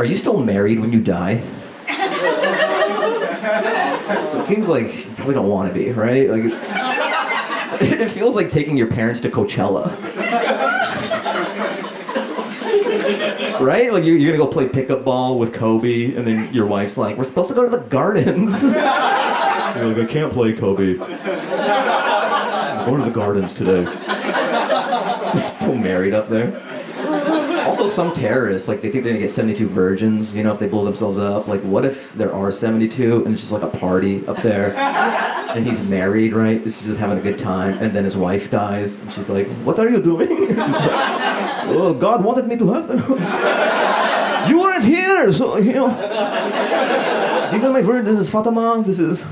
Are you still married when you die? It seems like you probably don't want to be, right? Like, it feels like taking your parents to Coachella. Right? Like, you're gonna go play pickup ball with Kobe, and then your wife's like, we're supposed to go to the gardens. You're like, I can't play Kobe. I'm going to the gardens today. You're still married up there. Also, some terrorists, like, they think they're gonna get 72 virgins, you know, if they blow themselves up. Like, what if there are 72 and it's just like a party up there? And he's married, right? He's just having a good time, and then his wife dies, and she's like, what are you doing? Oh, God wanted me to have them. You weren't here, so, you know. These are my virgins. This is Fatima. This is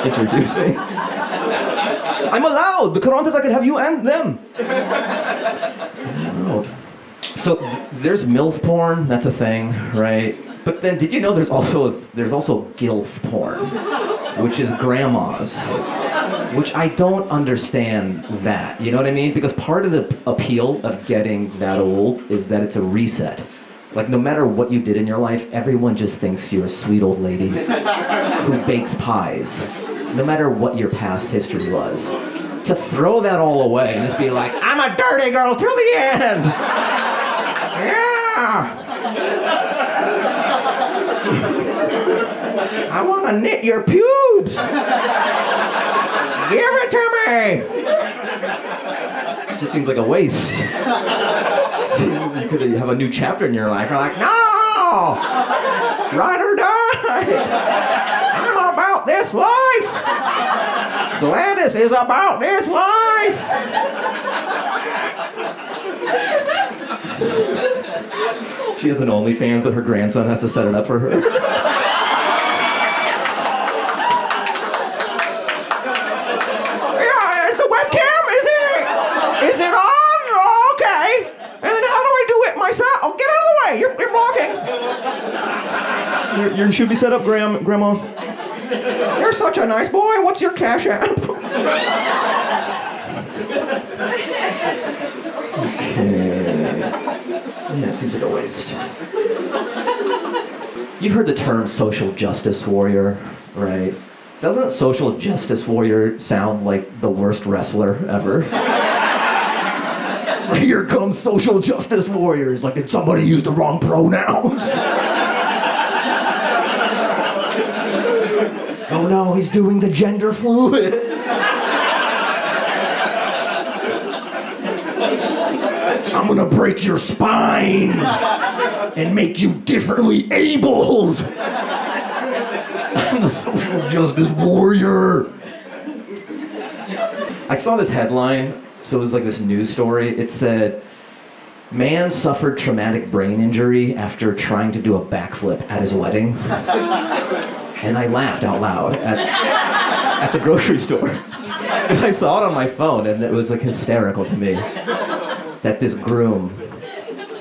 introducing. I'm allowed. The Quran says I can have you and them. I'm allowed. So there's MILF porn. That's a thing, right? But then, did you know there's also GILF porn, which is grandmas, which I don't understand that. You know what I mean? Because part of the appeal of getting that old is that it's a reset. Like, no matter what you did in your life, everyone just thinks you're a sweet old lady who bakes pies, no matter what your past history was. To throw that all away and just be like, I'm a dirty girl till the end! Yeah! I want to knit your pubes! Give it to me! It just seems like a waste. You could have a new chapter in your life. You're like, no! Ride or die! I'm about this life! Gladys is about this life! She has an OnlyFans, but her grandson has to set it up for her. Yeah, is the webcam? Is it on? Oh, okay. And then how do I do it myself? Oh, get out of the way. You're blocking. You should be set up, Grandma. You're such a nice boy. What's your Cash App? Okay. Yeah, it seems like a waste. You've heard the term social justice warrior, right? Doesn't social justice warrior sound like the worst wrestler ever? Here comes social justice warriors. Like, did somebody use the wrong pronouns? Oh no, he's doing the gender fluid. I'm gonna break your spine and make you differently abled. I'm the social justice warrior. I saw this headline, so it was like this news story. It said, man suffered traumatic brain injury after trying to do a backflip at his wedding. And I laughed out loud at the grocery store. Because I saw it on my phone, and it was like hysterical to me that this groom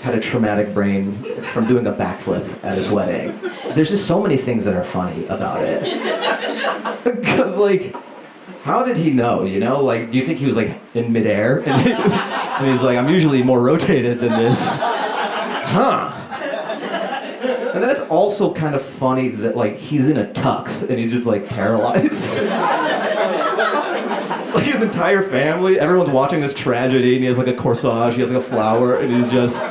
had a traumatic brain from doing a backflip at his wedding. There's just so many things that are funny about it. Because, like, how did he know, you know? Like, do you think he was, like, in midair? And he's like, I'm usually more rotated than this. Huh. And then it's also kind of funny that, like, he's in a tux and he's just, like, paralyzed. Like, his entire family, everyone's watching this tragedy, and he has, like, a corsage, he has, like, a flower, and he's just...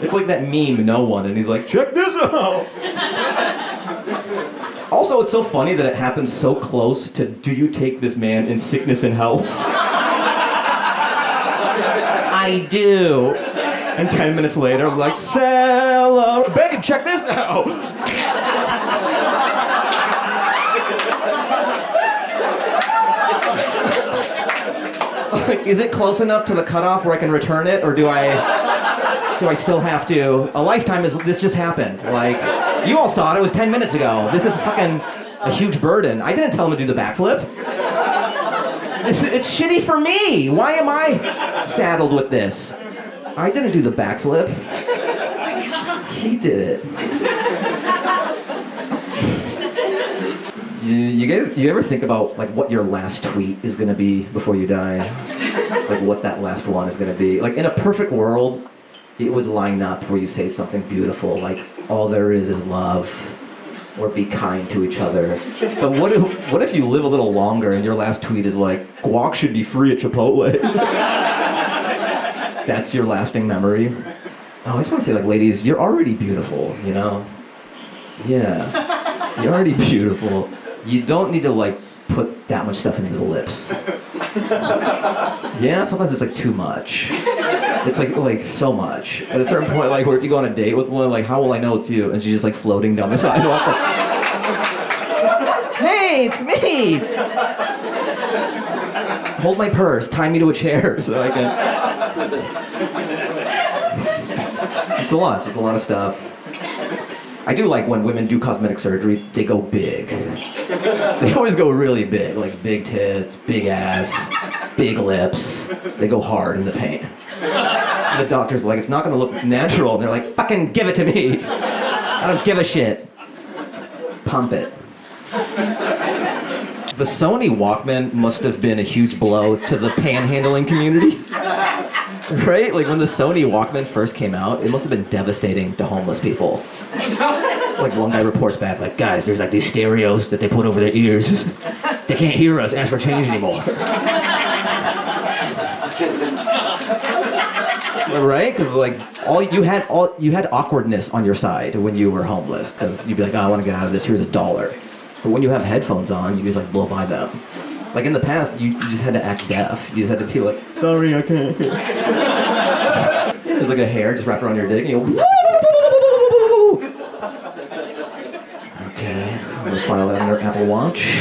It's like that meme, No One, and he's like, check this out! Also, it's so funny that it happens so close to, do you take this man in sickness and health? I do. And 10 minutes later, I'm like, babe, check this out! Like, is it close enough to the cutoff where I can return it, or do I still have to? A lifetime this just happened. Like, you all saw it, it was 10 minutes ago. This is fucking a huge burden. I didn't tell him to do the backflip. It's shitty for me. Why am I saddled with this? I didn't do the backflip. He did it. You ever think about, like, what your last tweet is gonna be before you die? Like, what that last one is gonna be? Like, in a perfect world, it would line up where you say something beautiful, like, all there is love, or be kind to each other. But what if you live a little longer and your last tweet is like, guac should be free at Chipotle? That's your lasting memory? Oh, I just want to say, like, ladies, you're already beautiful, you know? Yeah, you're already beautiful. You don't need to, like, put that much stuff into the lips. Yeah, sometimes it's, like, too much. It's like so much. At a certain point, like, where if you go on a date with one, like, how will I know it's you? And she's just, like, floating down the sidewalk. Like, hey, it's me! Hold my purse, tie me to a chair so I can... It's a lot. It's a lot of stuff. I do like when women do cosmetic surgery, they go big. They always go really big, like big tits, big ass, big lips. They go hard in the paint. The doctor's like, it's not gonna look natural. And they're like, fucking give it to me. I don't give a shit. Pump it. The Sony Walkman must have been a huge blow to the panhandling community. Right? Like, when the Sony Walkman first came out, it must have been devastating to homeless people. Like, one guy reports back, like, guys, there's like these stereos that they put over their ears. They can't hear us ask for change anymore. Right? Because, like, you had awkwardness on your side when you were homeless. Because you'd be like, oh, I want to get out of this, here's $1. But when you have headphones on, you just, like, blow by them. Like, in the past, you just had to act deaf. You just had to be like, sorry, I can't hear. Yeah, there's like a hair just wrapped around your dick, and you go, okay, I'm gonna file that on your Apple Watch.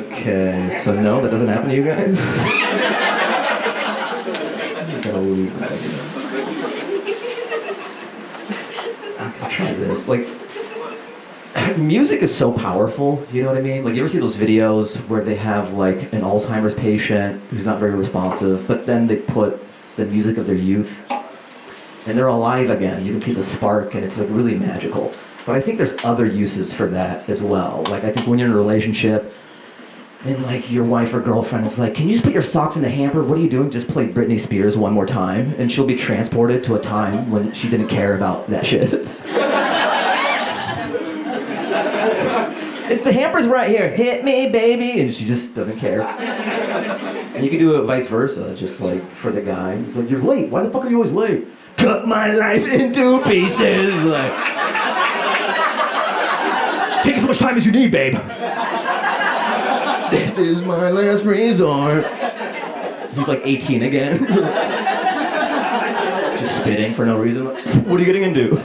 Okay, so no, that doesn't happen to you guys? I'm gonna try this. Like, music is so powerful, you know what I mean? Like, you ever see those videos where they have, like, an Alzheimer's patient who's not very responsive, but then they put the music of their youth, and they're alive again. You can see the spark, and it's, like, really magical. But I think there's other uses for that as well. Like, I think when you're in a relationship, and, like, your wife or girlfriend is like, can you just put your socks in the hamper? What are you doing? Just play Britney Spears one more time, and she'll be transported to a time when she didn't care about that shit. It's the hamper's right here. Hit me, baby. And she just doesn't care. And you can do it vice versa, just like for the guy. It's like, you're late. Why the fuck are you always late? Cut my life into pieces. Like, take as much time as you need, babe. This is my last resort. He's like 18 again. Just spitting for no reason. Like, what are you getting into?